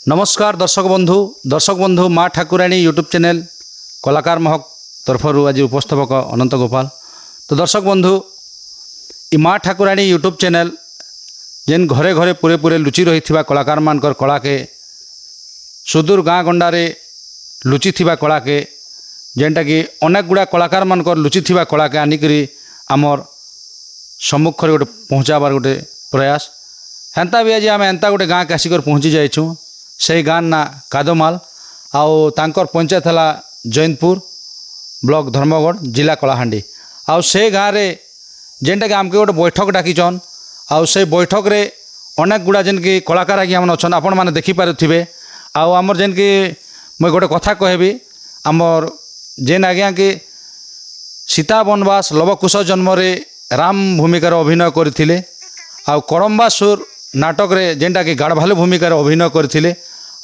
नमस्कार दर्शक बंधु माँ ठाकुराणी यूट्यूब चैनल कलाकार महक तरफर आज उपस्थापक अनंत गोपाल। तो दर्शक बंधु इ माँ ठाकुराणी यूट्यूब चैनल जेन घरे घरे पूरे पूरे लुचि रही कलाकार मानकर कला के सुदूर गाँ गंडारे लुचि थिबा कला के जेनटा कि अनेक गुड़ा कलाकार मानकर लुचि थिबा कला के आनिकरी आमर सम्मुख गोटे पहुँचाबार गोटे प्रयास हेन्ता भी आज आम एंता गोटे गाँ के आसिकर पहुँची जाइछुँ। से गाँ ना कादोमाल आउ तांकर पंचायत है जैनपुर ब्लॉक धर्मगढ़ जिला कलाहांडी आउ से गाँ रे जेनटा कि आमके गोटे बैठक डाकिछन आउ से बैठक रे अनेक गुड़ा जेन कि कलाकार आज्ञा मन अच्छन आपण मैंने देखिपारे आउ आमर जेन कि मुझे गोटे कथा कहबी आमर जेन आज्ञा कि सीता बनवास लवकुश जन्म रे राम भूमिकार अभिनय करथिले आउ कड़म्बासुर नाटक रे जेनटा कि गाढ़भालु भूमिकार अभिनय करथिले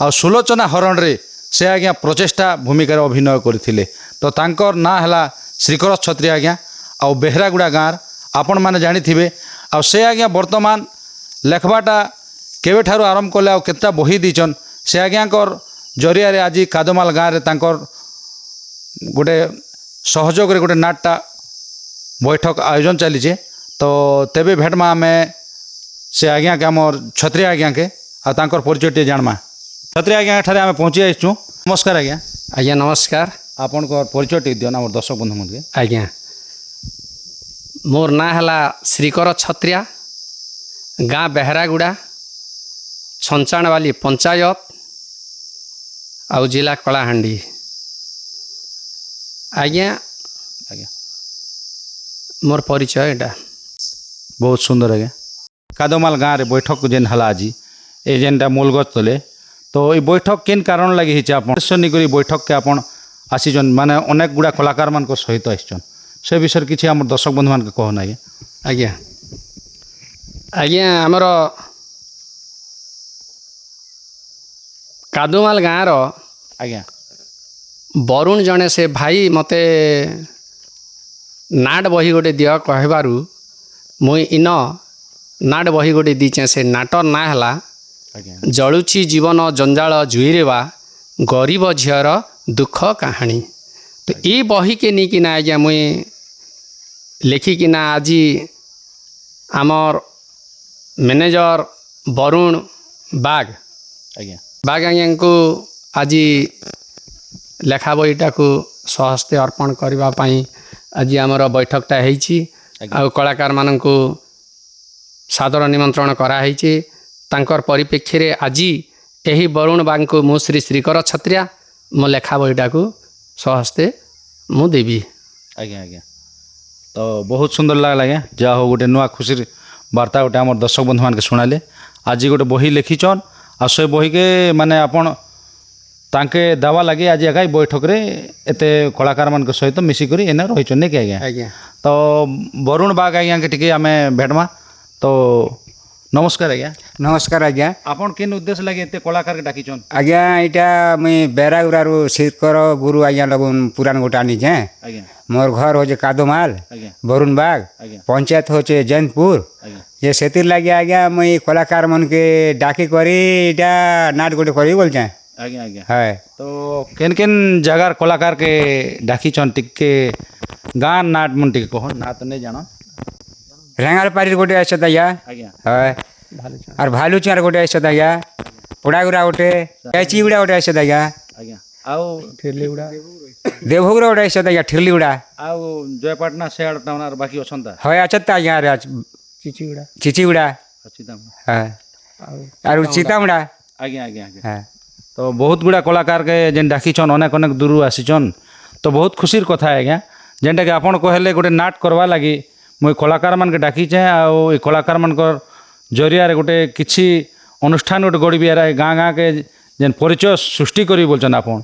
आउ सुलोचना हरण रे से आज्ञा प्रचेष्टा भूमिकार अभिनय करथिले। तो तांकर ना हला श्रीकर छत्री आज्ञा आउ बेहरागुड़ा गाँव आपण मैंने जानिथिबे आउ से आज्ञा वर्तमान लेखबाटा केवे ठारू आरंभ कले आउ केतटा बही दीचन से आज्ञाकर जरिया रे आज कादोमाल गाँव रे तांकर गोटे सहयोग रे गोटे नाटटा बैठक आयोजन चलीचे। तो तेबे भेटमा आमे से आज्ञा के आमर छत्री आज्ञा के आ तांकर परिचय टे जानमा। छत्री आज्ञा ठारे आमे पहुँची आइछुँ। नमस्कार आज्ञा। आज्ञा नमस्कार। आपनकर परिचय टे दियन आमर दर्शक बंधु मन के। आज्ञा मोर ना हला श्रीकर छत्रिया गाँ बेहरागुड़ा छंचाणवाली पंचायत आउ जिला कलाहांडी। आज्ञा आज्ञा मोर परिचय एटा बहुत सुंदर आज्ञा। कादोमाल गाँव रे बैठक जेन हला आज ए जेनटा मूलगत तले तो ये बैठक केन कारण लगी हिचे आपन निकरी बैठक के आपन आसीचन माने अनेक गुड़ा कलाकार मान सहित आसीचन से विषय किछि हमर दर्शक बंधु मान के कहना आज्ञा। आज्ञा आज्ञा आमर कादोमाल गाँव रो आज्ञा वरुण जने से भाई मते नाट बही गोटे दिय कहबारु मुई इन नाट बही गोटे दीचे से नाटर ना हला आज्ञा जलुची जीवन जंजाल जुईरेवा गरीब झीर दुख कहानी। तो ये बही के नी कि ना आज्ञा मुई लेखिकिना आज आमर मैनेजर वरुण बाग आज्ञा को आज लेखा बहीटा को सहस्ते अर्पण करबा पई आज आमर बैठकटा हेछि आ कलाकार माननकु सादर निमंत्रण करा हेछि। तांकर परिप्रेक्षी रे आज एही वरुण बाग को मु श्री श्रीकर छत्रिया मो लेखा बहीटा को सहस्ते मु देवी। आज्ञा आज्ञा तो बहुत सुंदर लागला आज्ञा। जा हो गोटे नुआ खुशी वार्ता गोटे आमर दर्शक बंधु मान के सुनाले आज गोटे बही लिखिछन आ से बही के माने आपन तांके दावा लगे आज आगे बैठक रे एते कलाकार मान के सहित मिसिकरी एने रहिछन ने के आज्ञा। आज्ञा तो वरुण बाग आज्ञा के टिके आमे भेटमा। तो नमस्कार आज्ञा। नमस्कार आज्ञा। आपन केन उद्देश्य लगे एते कलाकार के डाकिछन आज्ञा इटा मुई बेरागुरारू श्रीकर गुरु आज्ञा लगुन पुराण गोटे आनी जे आज्ञा मोर घर होचे कादोमाल आज्ञा वरुण बाग आज्ञा पंचायत होचे जैनपुर आज्ञा ये सेतिर लगे आज्ञा मुई कलाकार मन के डाकी करी इटा नाट गोटे करी बोलचे। आज्ञा आज्ञा है तो केन केन जगार कलाकार के डाकिछन टिके गाँ नाट मन टिके कहो ना तो नहीं जानो। रेंगाल पारी गोटे आइछ आज्ञा आज्ञा है और भालू चार गोटे आइछ आज्ञा पोड़ागुड़ा गोटे कैचीगुड़ा गोटे आइछ आज्ञा आज्ञा आउ ठेरलीगुड़ा देवभोगरा गोटे आइछ आज्ञा ठिरलीगुड़ा आउ जयपाटना सेआड़ टाउन आर बाकी अछंता है अच्छा आज्ञा रे चिचिगुड़ा चिचिगुड़ा अछिताम है और चितामुड़ा आज्ञा आज्ञा आज्ञा है। तो बहुत गुड़ा कलाकार के जेन डाकिछन अनेक अनेक दूर आसीचन तो बहुत खुशीर कथा है आज्ञा जेनटा कि आपन कहले गोटे नाट करवा लगी मुई कलाकार मान के डाकिचे आउ ए कलाकार मानकर जरिया रे गोटे किछि अनुष्ठान गोटे गढ़ी गाँ गाँ के जेन परिचय सृष्टि करी बोलछन आपन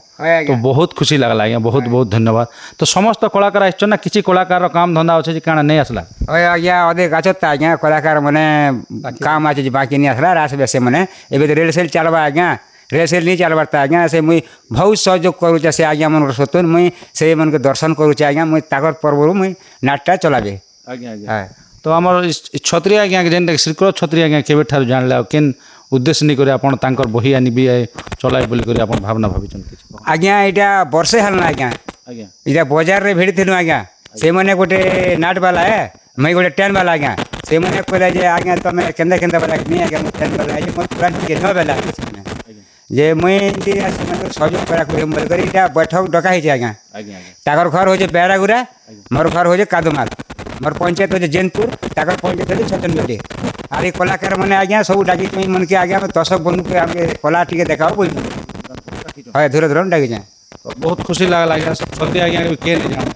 तो बहुत खुशी लागला आज्ञा। बहुत बहुत धन्यवाद। तो समस्त कलाकार आइछन ना किछि कलाकार काम धंधा अच्छे काना नहीं आसला ओए आज्ञा अदे गाछत आज्ञा कलाकार मने काम आछे बाकी नहीं आसला रास बेसे मने एबे रेल सेल चलबा आज्ञा रेल सेल नहीं चलबारता आज्ञा से मुई बहुत सहयोग करूचे से आज्ञा मन सतुन मुई से मन के दर्शन करूचे आज्ञा मुई ताकर पर्वरु मुई नाटटा चलाबे। आज्ञा आज्ञा तो आमर छत्री आज्ञा जेनटा श्रीकर छत्री आज्ञा केबे ठारू जानले केन उद्देश्य नहीं करी आपण तांकर बही आनिबी चलाए बोली करी आपण भावना भाविछन किछि आज्ञा इटा वर्षे हल ना आज्ञा आज्ञा इटा बाजार रे भिड़ी थिनु आज्ञा से माने गोटे नाट वाला है मैं गोटे टेन वाला आज्ञा से माने कहले जे आज्ञा तमे केंदा केंदा वाला नहीं आज्ञा मैं टेन वाला है मत पुरान के न वाला जे मैं इनती मतलब सहयोग करा को बोल करी इटा बैठक डका है आज्ञा आज्ञा ताकर घर हो जे बेरागुरा मोर घर हो जे कादुमाल मोर पंचायत हो जे जैनपुर ताकर पंचायत हो जे छतनगढ़ी आरे कलाकार माने आज्ञा सब डाकी तुम मन के आज्ञा दर्शक बंधु के आगे कला टिके देखाओ बोल हाय धीरे धीरे डाकी जाए तो बहुत खुशी लागला आज्ञा सत्य आज्ञा के नहीं जान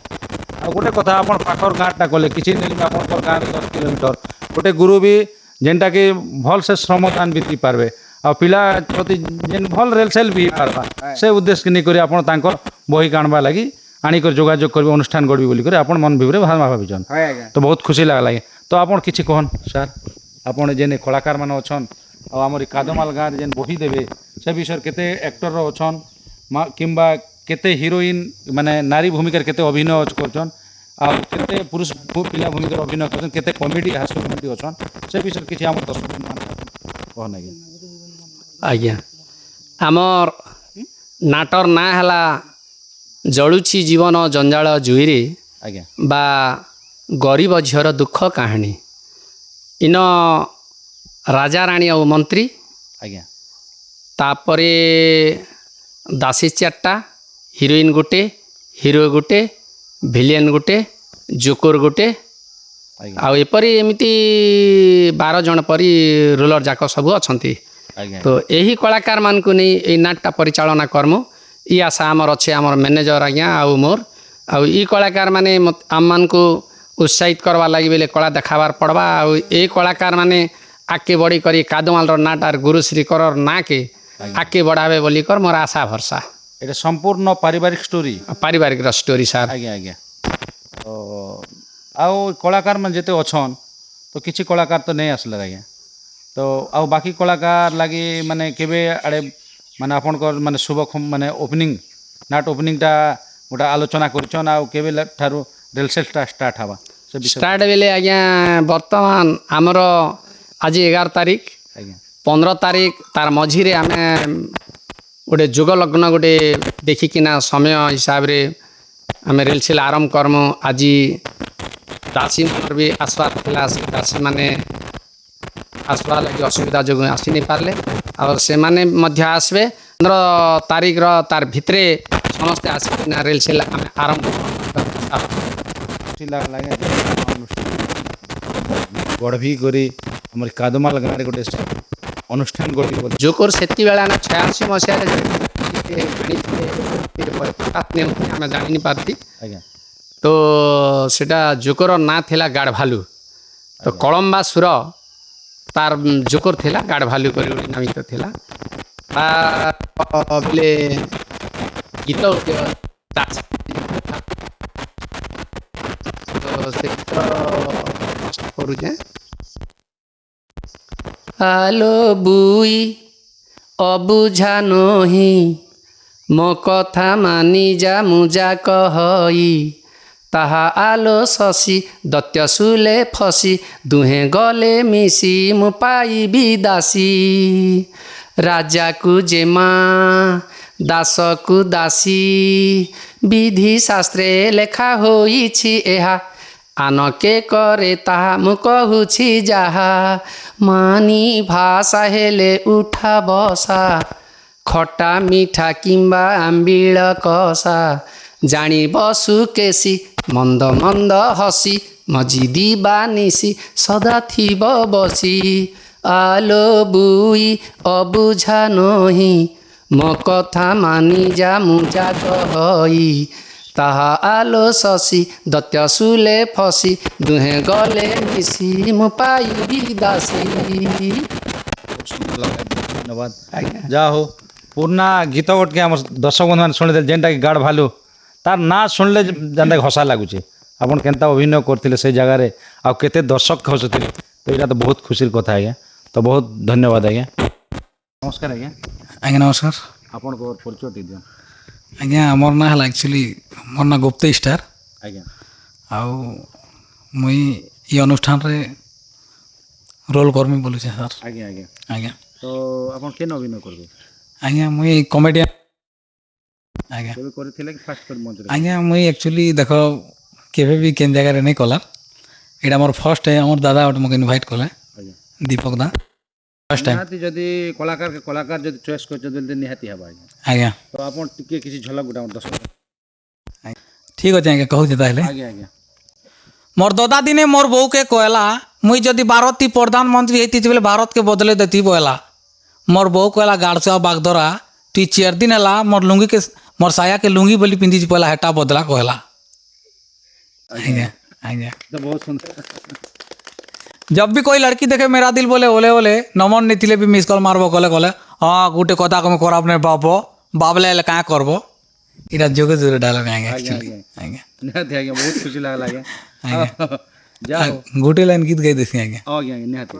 आ गोटे कथा आपण पाखर गाँटा कले किछि नहीं आपण गाँव 10 किलोमीटर गोटे गुरु भी जेनटा कि भल से श्रमदान भी पारबे आ पिला प्रति जेन भल रेलसेल भी पारबा से उद्देश्य नहीं करी आपण तांकर बही काणबा लगी आनी कर जोगाजोग करबे अनुष्ठान करबे बोली करे आपण मन भिवरे भाविछन हाय आज्ञा तो बहुत खुशी लागला तो आपण किछि कहन सर आपण जेने कलाकार मान अछन आ हमर कादमाल गाँव जेन बही देबे से विषय केते एक्टर रो अछन किंबा केते हीरोइन माने नारी भूमिका केते अभिनय करछन आ केते पुरुष पिला भूमिका अभिनय करछन केते कॉमेडी हास्य कॉमेडी अछन से विषय किछि हमर दर्शक कहन आज्ञा आमर नाटर ना हला जलुछि जीवन जंजाल जुईरे आज्ञा बा गरीब झीर दुख कहानी इन राजा राणी और मंत्री आज्ञा तापरे दासी चार्टा हिरोइन गोटे हिरो गोटे भिलियन गोटे जोकर गोटे आज्ञा आउ एपरी एमिति 12 जन परी रोलर जाक सब अछंती आज्ञा तो यही कलाकार मान को नहीं ये नाटटा परिचालना कर्म ये आशा आमर अच्छे आमर मैनेजर आज्ञा आउ मोर आउ ई कलाकार माने आम मान को उत्साहित करवा लगी बेले कला देखाबार पड़वा आउ ये कलाकार माने आगे बढ़ी करी कादमाल नाट आर गुरु श्री कर ना के आगे बढ़ावे बोली कर मोर आशा भरसा एटा संपूर्ण पारिवारिक स्टोरी पारिवारिक स्टोरी सार आज्ञा आज्ञा तो आउ कलाकार मन जेते अछन तो किछि कलाकार तो नहीं आसले आज्ञा तो आउ बाकी कलाकार लगी माने केबे आड़े माने आपनकर माने शुभ माने ओपनिंग नाट ओपनिंगटा गोटा आलोचना करछन आउ केबे ठारू रेलसेलटा स्टार्ट हवा से विषय स्टार्ट बेले आज्ञा वर्तमान आमर आज 11 तारीख आज्ञा 15 तारीख तार मझीरे आमे गोटे जोग लग्न गोटे देखिकिना समय हिसाब रे आमे रेलसेल आरंभ करमु आज दासी मन भी आसवार थिला दासी माने आसवा लगी असुविधा जो आसी नहीं पारले और से माने मध्य आसबे 15 तारीख रो तार भितरे समस्ते आसिकिना रेलसेल आमे आरंभ लागे गढ़वी करी हमर कादमाल गाँव गोटे अनुष्ठान गढ़ी बोले जोकर सेती बेला ना 86 मसीह आमे जानि नहीं पारती आज्ञा तो सेटा जोकर ना थिला गाड़ भालू तो कलम्बा सुर तार जोकर थिला गाड़ भालू कर नामित थिला बोले गीत तो से करूँ आलो बुई अबुझा नही मो कथा मानी जा मुजा कहई ताहा आलो शशि दत्यशूले फसी दुहे गले मिसी मु पाइबी दासी राजा को जेमा दास को दासी विधि शास्त्रे लेखा होइछि एहा आनके करे ताहा मु कहूछि जाहा मानी भाषा हेले उठा बसा खटा मिठा किंबा आंबिल कषा जानी बसु केसी मंद मंद हसी मजिदी बानिसी सदा थिब बसी आलो बुई अबुझा नही मो कथा मानी जा मुजा कहई ताहा आलो शशि दत्यशूले फसी दुहे गले मिसी मु पाइबी दासी धन्यवाद जा हो पुराना गीत गोटे आम दर्शक बंधु मैंने शुणी जेनटा कि गाड़ भालू तार ना शुणिले जेनटा हसा लगुचे आपन केनता अभिनय करते से जगार आउ केते दर्शक हसुते तो यहाँ तो बहुत खुशी कथा आज्ञा तो बहुत धन्यवाद आज्ञा नमस्कार आज्ञा आज्ञा नमस्कार आपन को परिचय दे दियो आज्ञा मोर ना है एक्चुअली मोर ना गुप्ते स्टार आज्ञा आउ मुई ये अनुष्ठान रे रोल कर्मी बोलुचे सर आज्ञा आज्ञा आज्ञा তো আপন কেন অভিনয় করবে ଆଜ୍ଞା ମୁଇଁ କମେଡ଼ିଆନ୍ ଆଜ୍ଞା କେବେ କରିଥିଲେ କି ଫାର୍ଷ୍ଟ କରି ମଞ୍ଚରେ ଆଜ୍ଞା ମୁଇଁ ଆକ୍ଚୁଆଲି ଦେଖ କେବେ ବି କେନ୍ ଜାଗାରେ ନାଇଁ କଲା ଏଇଟା ମୋର ଫର୍ଷ୍ଟ ଆମର ଦାଦା ଗୋଟେ ମୋତେ ଇନଭାଇଟ୍ କଲେ ଆଜ୍ଞା ଦୀପକ ଦା ଫାର୍ଷ୍ଟ ଟାଇମ୍ ନିହାତି ଯଦି କଳାକାର ଯଦି ଚଏସ୍ କରିଛନ୍ତି ତ ନିହାତି ହେବା ଆଜ୍ଞା ଆଜ୍ଞା ତ ଆପଣ ଟିକେ କିଛି ଝଲକ ଗୋଟେ ଆମର ଦର୍ଶକ ଠିକ୍ ଅଛି ଆଜ୍ଞା କହୁଛି ତାହେଲେ ଆଜ୍ଞା ଆଜ୍ଞା मोर दादा दिने मोर बहू के कहला मुई जदि भारत थी प्रधानमंत्री होती बोले भारत के बदले देती बोला मोर बहू कहला गाड़सा बागदरा तु 4 दिन है मोर लुंगी के मोर साया के लुंगी बोली पिंधि पहला हेटा बदला कहला आज्ञा आज्ञा ତ ବହୁତ ସୁନ୍ଦର जब भी कोई लड़की देखे मेरा दिल बोले ओले ओले नमन नहीं थिले भी मिस कॉल मारबो कले कले हाँ गोटे कथा कम खराब नहीं बाबो बाबले क्या करबो इटा जोगे जोरे डायलॉग आएगा एक्चुअली आज्ञा ନିହାତି ଆଜ୍ଞା ବହୁତ ଖୁସି ଲାଗିଲା ଆଜ୍ଞା ଆଜ୍ଞା। ଯାହା ହଉ गोटे लाइन गीत गाई देसी आज्ञा ଆଜ୍ଞା ଆଜ୍ଞା ନିହାତି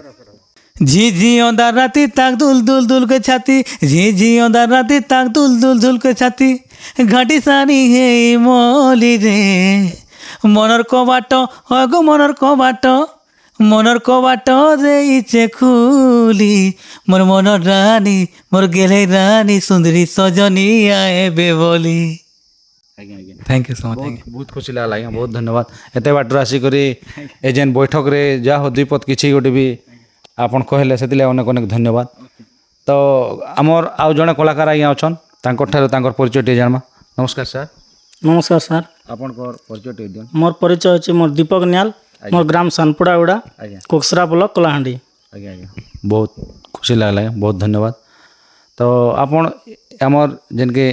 झी झी औंदा राती ताक दुल दुल दुल के छाती झी झी औंदा राती ताक दुल दुल दुल के छाती घाटी सानी हे मोली रे मनर को बाटो अगो मनर को बाटो रे इचे खुली मोर मनर रानी मोर गेले रानी सुंदरी सजनी आए बेबोली ଆଜ୍ଞା ଆଜ୍ଞା थैंक यू सो मच ବହୁତ ଖୁସି ଲାଗିଲା ଆଜ୍ଞା ବହୁତ ଧନ୍ୟବାଦ ଏତେ ବାଟରୁ ଆସିକରି ଏ ଯେନ୍ ବୈଠକରେ ଯାହା ହଉ ଦୁଇ ପଦ କିଛି ଗୋଟେ ବି ଆପଣ କହିଲେ ସେଥିଲାଗି ଅନେକ ଅନେକ ଧନ୍ୟବାଦ ତ ଆମର ଆଉ ଜଣେ କଳାକାର ଆଜ୍ଞା ଅଛନ୍ ତାଙ୍କଠାରୁ ତାଙ୍କର ପରିଚୟ ଟିକେ ଜାଣମା ନମସ୍କାର ସାର୍ नमस्कार सर ଆପଣଙ୍କର ପରିଚୟ ଟିକେ ଦିଅନ୍ତୁ मोर परिचय अच्छे मोर दीपक न्याल मोर ग्राम सानपुड़ा उड़ा ଆଜ୍ଞା कोकसरा ब्लॉक कलाहांडी ଆଜ୍ଞା ଆଜ୍ଞା ବହୁତ ଖୁସି ଲାଗିଲା ଆଜ୍ଞା ବହୁତ ଧନ୍ୟବାଦ ତ ଆପଣ ଆମର ଯେନ୍କି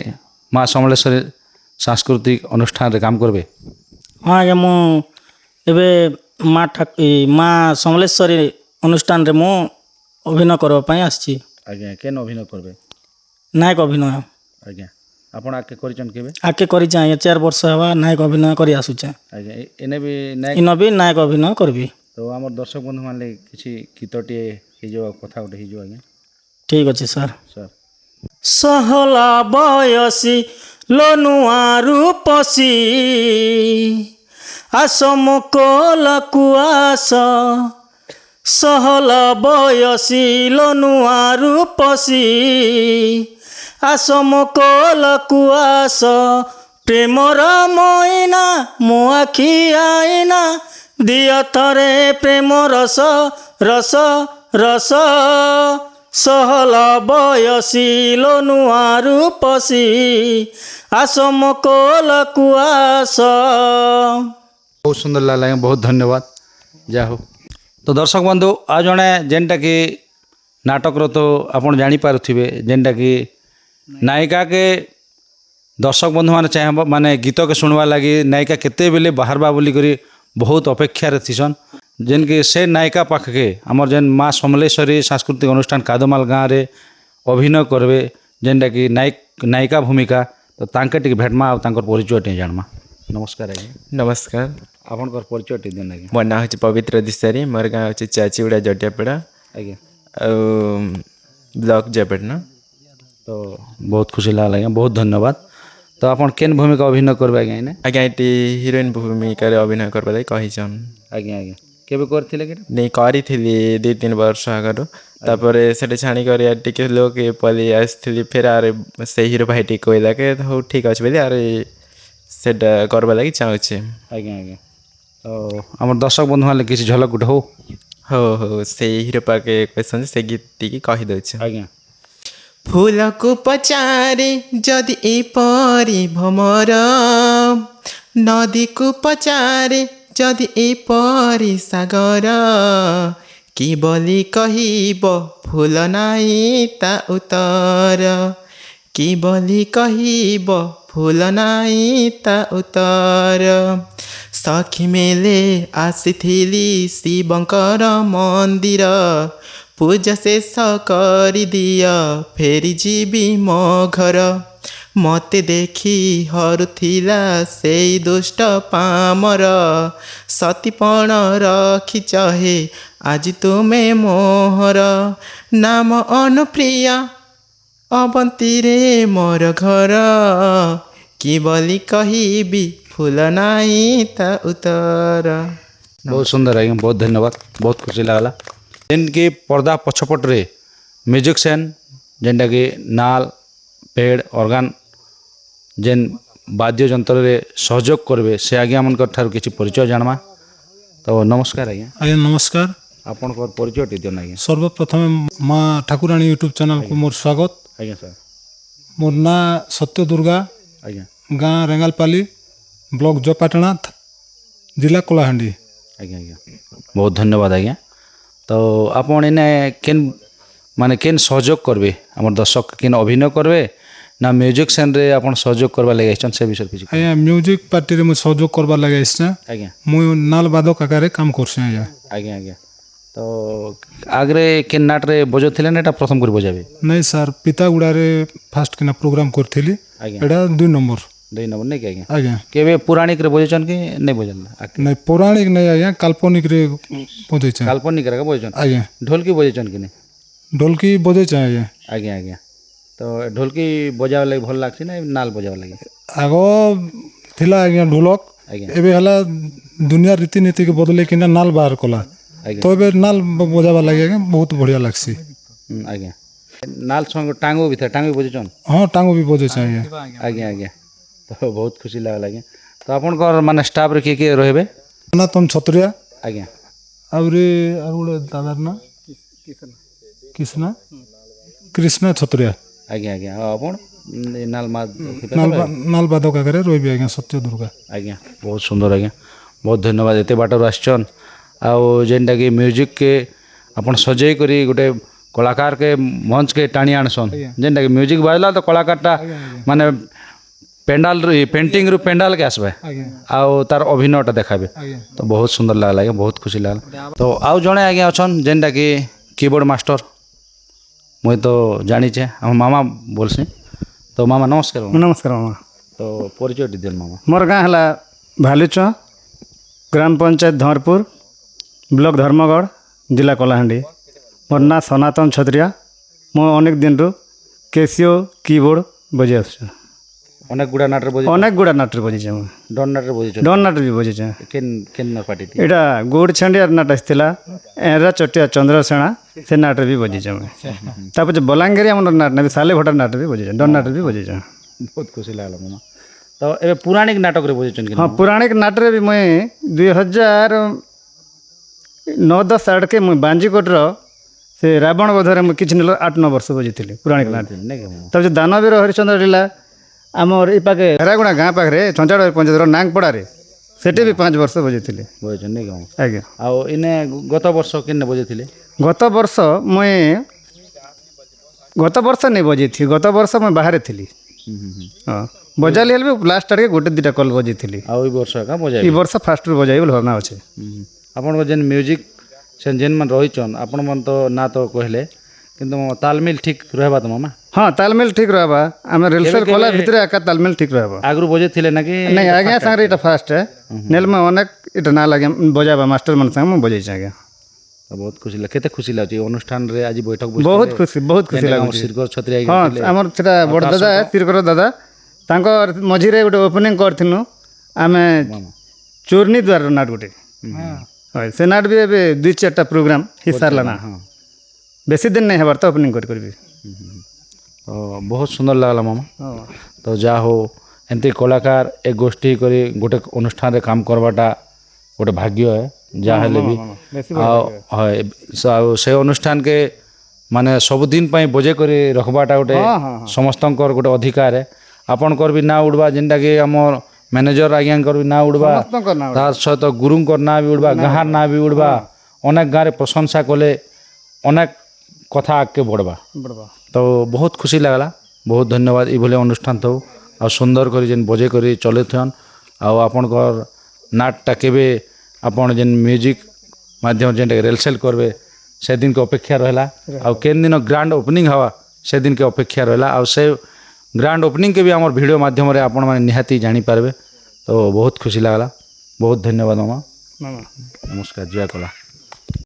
ମା ସମଲେଶ୍ୱରୀ ସାଂସ୍କୃତିକ ଅନୁଷ୍ଠାନରେ କାମ କରିବେ हाँ आज्ञा मु एबे माँ समलेश्वरी अनुष्ठान रे मु अभिनय करबा पई आछि ଆଜ୍ଞା କେନ୍ ଅଭିନୟ କରିବେ नायक अभिनय ଆଜ୍ଞା ଆପଣ ଆଗକେ କରିଛନ୍ତି କେବେ आके करी आज्ञा 4 वर्ष हवा नायक अभिनय करी आसुचे ଆଜ୍ଞା ଏନେ ବି ନାଇଁ इन भी नायक अभिनय करबी ତ ଆମର ଦର୍ଶକ ବନ୍ଧୁମାନେ କିଛି ଗୀତଟିଏ ହେଇଯିବ କଥା ଗୋଟେ ହେଇଯିବ ଆଜ୍ଞା ठीक अच्छे सर ସାର୍ सहला बयसी लोनुआ रूपसी आसम कोलकु आस सहला बयसी लोनुआ रूपसी आसम कोलकु आस प्रेमर मईना मो आखि आईना दिय थरे प्रेम रस रस रस सहला बयसी लोनुआ रूपसी आसम कोलकु आस ବହୁତ ସୁନ୍ଦର ଲାଗିଲା ଆଜ୍ଞା ବହୁତ ଧନ୍ୟବାଦ ଯାହା ହଉ ତ ଦର୍ଶକ ବନ୍ଧୁ ଆଉ ଜଣେ ଯେନ୍ଟାକି ନାଟକର ତ ଆପଣ ଜାଣିପାରୁଥିବେ ଯେନ୍ଟାକି ନାୟିକାକେ ଦର୍ଶକ ବନ୍ଧୁମାନେ ଚାହିଁବ ମାନେ ଗୀତକେ ଶୁଣବାର୍ ଲାଗି ନାୟିକା କେତେବେଲେ ବାହାରବା ବୋଲିକରି ବହୁତ ଅପେକ୍ଷାରେ ଥିସନ୍ ଯେନ୍କି ସେ ନାୟିକା ପାଖକେ ଆମର ଯେନ୍ ମା ସମଲେଶ୍ୱରୀ ସାଂସ୍କୃତିକ ଅନୁଷ୍ଠାନ କାଦମାଲ ଗାଁରେ ଅଭିନୟ କରିବେ ଯେନ୍ଟାକି ନାୟିକା ଭୂମିକା ତ ତାଙ୍କେ ଟିକେ ଭେଟମା ଆଉ ତାଙ୍କର ପରିଚୟ ଟିକେ ଜାଣମା ନମସ୍କାର ଆଜ୍ଞା नमस्कार ଆପଣଙ୍କର ପରିଚୟ ଟିକେ ଦିଅନ୍ତୁ ଆଜ୍ଞା मो ना हूँ पवित्र दिशारी मोर गाँव हूँ चाचीगुड़ा जटियापड़ा ଆଜ୍ଞା ब्लॉक जयपटना ତ ବହୁତ ଖୁସି ଲାଗିଲା ଆଜ୍ଞା ବହୁତ ଧନ୍ୟବାଦ ତ ଆପଣ କେନ୍ ଭୂମିକା ଅଭିନୟ କରିବେ ଆଜ୍ଞା ଏଇନେ आज्ञा ये हिरोइन भूमिका अभिनय करवा कहीचन ଆଜ୍ଞା ଆଜ୍ଞା କେବେ କରିଥିଲେ କି नहीं करी 2-3 वर्ष आगर तापर से छाणिक टे लोक पलि आसती फिर आर से हिरो भाई टी कहला के हो ठीक अच्छे बोली आर से करवा लगी चाहूचे ଆଜ୍ଞା ଆଜ୍ଞା ତ ଆମର ଦର୍ଶକ ବନ୍ଧୁମାନେ କିଛି ଝଲକ ଗୋଟେ ହଉ हो से हिरो पाके क्वेश्चन से गीत टी कही दे ଆଜ୍ଞା फूल को पचारे जदि एपरी भमर नदी को पचारे जदि एपरी सागर कि बोली कहिब फूल नाई ता उतर कि बोली कहिब फूल नाई ता उतर सखी मेले आसिथिली शिवंकर मंदिर पूजा शेष करदिया फेरी जीवी मो घर मते देखी हरुथिला से दुष्ट पामर सतीपण रखी चहे आज तुमे मोहर नाम अनुप्रिया अवंती रे मोर घर कि बोली कहिबी फूल नाई ता उतर ବହୁତ ସୁନ୍ଦର ଆଜ୍ଞା ବହୁତ ଧନ୍ୟବାଦ ବହୁତ ଖୁସି ଲାଗିଲା ଯେନ୍କି ପର୍ଦା ପଛପଟରେ म्यूजिशियन जेनटा कि नाल पेड़ ऑर्गन जेन वाद्य यंत्र रे सहयोग करबे से आज्ञा मनकर ठार किछि परिचय जानमा। तो नमस्कार आज्ञा, आज्ञा नमस्कार। आपनकर परिचय टी दियन आज्ञा। सर्वप्रथम माँ ठाकुराणी यूट्यूब चैनल को मोर स्वागत। आज्ञा सर। मोर ना सत्य दुर्गा, आज्ञा गाँ रेंगालपाली, ब्लॉक जपाटना, जिला कलाहांडी। आज्ञा आज्ञा बहुत धन्यवाद आज्ञा। तो आपन इने केन माने केन सहयोग करबे हमर दर्शक केन अभिनय करबे ना म्यूजिक सेन रे आपन सहयोग करबा लागि आइछन से विषय किछि। आज्ञा म्यूजिक पार्टी रे मु सहयोग करबा लगे इसना। आज्ञा मु नाल बादक आकारे काम करछे आज्ञा। आज्ञा आज्ञा तो आगरे केन नाट रे बजोथिले ना एटा प्रथम कर बजाबे? नहीं सर, पितागुड़ा रे फास्ट किना प्रोग्राम करथिली। आज्ञा एटा 2 नंबर। 2 नंबर नै के आज्ञा। आज्ञा केबे पुराणिक रे बजेचन कि नै बजल? नहीं पौराणिक नहीं आज्ञा, काल्पनिक रे बजे छे। काल्पनिक रे बजेचन? आज्ञा ढोलकी बजेचन कि नै? ढोलकी बजे छे आज्ञा। आज्ञा आज्ञा तो ढोलकी बजावे लागि भल लागछि ना नाल बजावे लागि? आगो थिला आज्ञा ढोलक, आज्ञा एबे हला दुनिया रीतिनीति के बदले किना नाल बाहर कला। आज्ञा तो एबे नाल बजावा लगे आज्ञा, बहुत बढ़िया लागसी। आज्ञा नाल संग टांगो भी था, टांगो भी बजेचन? हाँ टांगो भी बजे छे आज्ञा। आज्ञा आज्ञा तो बहुत खुशी लागल आज्ञा। तो आपनकर माने स्टाफ रे के रहबे? सनातन छत्रिया आज्ञा आउरे आउरे दादार ना कृष्णा छत्रिया। आज्ञा आज्ञा आपन नाल मा नाल बादक आकारे रहिबे आज्ञा सत्य दुर्गा। आज्ञा बहुत सुंदर आज्ञा, बहुत धन्यवाद। एते बाटर आछन आउ जेनटा कि म्यूजिक के अपन सजई करी गोटे कलाकार के मंच के टाणी आनसन। जेनटा कि म्यूजिक बाजला तो कलाकारटा माने पेंडाल पेंटिंग रु पेंडाल के आसबे आउ तार अभिनयटा देखाबे। तो बहुत सुंदर लागला आज्ञा, बहुत खुशी लागला। तो आउ जणे आज्ञा अछन जेनटा कि कीबोर्ड मास्टर मुई तो जानी छे हम मामा बोलसी। तो मामा नमस्कार। नमस्कार मामा। तो परिचय टी देन मामा। मोर गाँ है भालुच, ग्राम पंचायत धरपुर, ब्लॉक धर्मगढ़, जिला कलाहांडी। मोर ना सनातन छत्रिया। मो अनेक दिन रु कैसियो कीबोर्ड बजे आसु। अनेक गुड़ा नाटर बजे? अनेक गुड़ा नाटर बजे। डन नाटर बजे? डन नाटर भी बजे। केन केन पार्टी थी? एटा गोड़ छंडियार नाट आसला, एरा चटिया चंद्रसेना से नाटर भी बजे। तापर बलांगीर हमर नाट ना साले भटा नाट भी बजे, डन नाटर भी बजे। बहुत खुशी लागला मामा। तो एबे पुराणिक नाटक रे बजेचन कि? हाँ पुराणिक नाट रे भी मैं 2009-10 आड़ के मुझे बांजीकोट से रावण बधरे मुझे किसी 8-9 वर्ष बजी पुराणिक नाट। तब जो दानवीर हरिचंद्र लीला आमर ये पाखे हेरागुड़ा गाँ पाखे चंचाड़ पंचायत नांगपड़ा सेठी भी 5 वर्ष बजी बजेचन नहीं गाँव? आज्ञा। आउ इने गत वर्ष केने बजेथिले? गत वर्ष नहीं बजी थी, गत वर्ष मैं बाहर थी। हाँ बजाली हेल्ले भी लास्ट आड़े गोटे 2टा कल बजी थी। आउ ई वर्ष का बजाई? ई वर्ष फास्ट रू बजाई बोल भावना अच्छे। आपन जेन म्यूजिक से जेन मन रहिचन आपन मन तो ना तो कहले किंतु तालमेल ठीक रहबा तो मामा? हाँ तालमेल ठीक रहबा। आम रिहर्सल कला भितर एका तालमेल ठीक रहबा। आगरु बजेथिले ना कि? नहीं आज्ञा संगे इटा फास्ट है। नेल में अनेक इटा ना लगे बजाबा मास्टर मन संग बजे आज्ञा। तो बहुत खुशी लगे। केते खुशी लागछि अनुष्ठान रे आज बैठक? बहुत खुशी लागछि। सिरकर छत्रिया? हाँ हमर सेटा बड़ दादा है सिरकर दादा, तांकर मझिरे गोटे ओपनिंग करथिनु आमे चोरनी द्वार नाट गोटे। हां से नाट भी एबे 2-4टा प्रोग्राम हिसारला ना। बेसी दिन नहीं हेबार तो ओपनिंग करबी। तो बहुत सुंदर लागला मामा। तो जा हो एंती कलाकार एक गोष्ठी करी गोटे अनुष्ठान रे काम करवाटा गोटे भाग्य है जा हेले भी। से अनुष्ठान के माने सब दिन पई बजे करी रखबाटा गोटे समस्तंकर गोटे अधिकार है। आपनकर भी ना उड़बा जेनटा कि हमर मैनेजर आज्ञाकर भी ना उड़बा, तार सहित गुरुंकर ना भी उड़बा, गाँर ना भी उड़बा। अनेक गाँव प्रशंसा कले अनेक कथा आगे बढ़वा। तो बहुत खुशी लगला। बहुत धन्यवाद। ये भले अनुष्ठान तो आ सुंदर करी जेन बजे करी चले थन आपनकर नाटटा केबे आपन जेन म्यूजिक माध्यम जेन रिहर्सल करबे से दिन के अपेक्षा रहला। आ केन दिन ग्रांड ओपनिंग हवा से दिन के अपेक्षा रहला। आ से ग्रांड ओपनिंग के भी आमर वीडियो माध्यम रे आपन माने निहाती जानी पारबे। तो बहुत खुशी लगला। बहुत धन्यवाद मामा। नमस्कार। जय कला।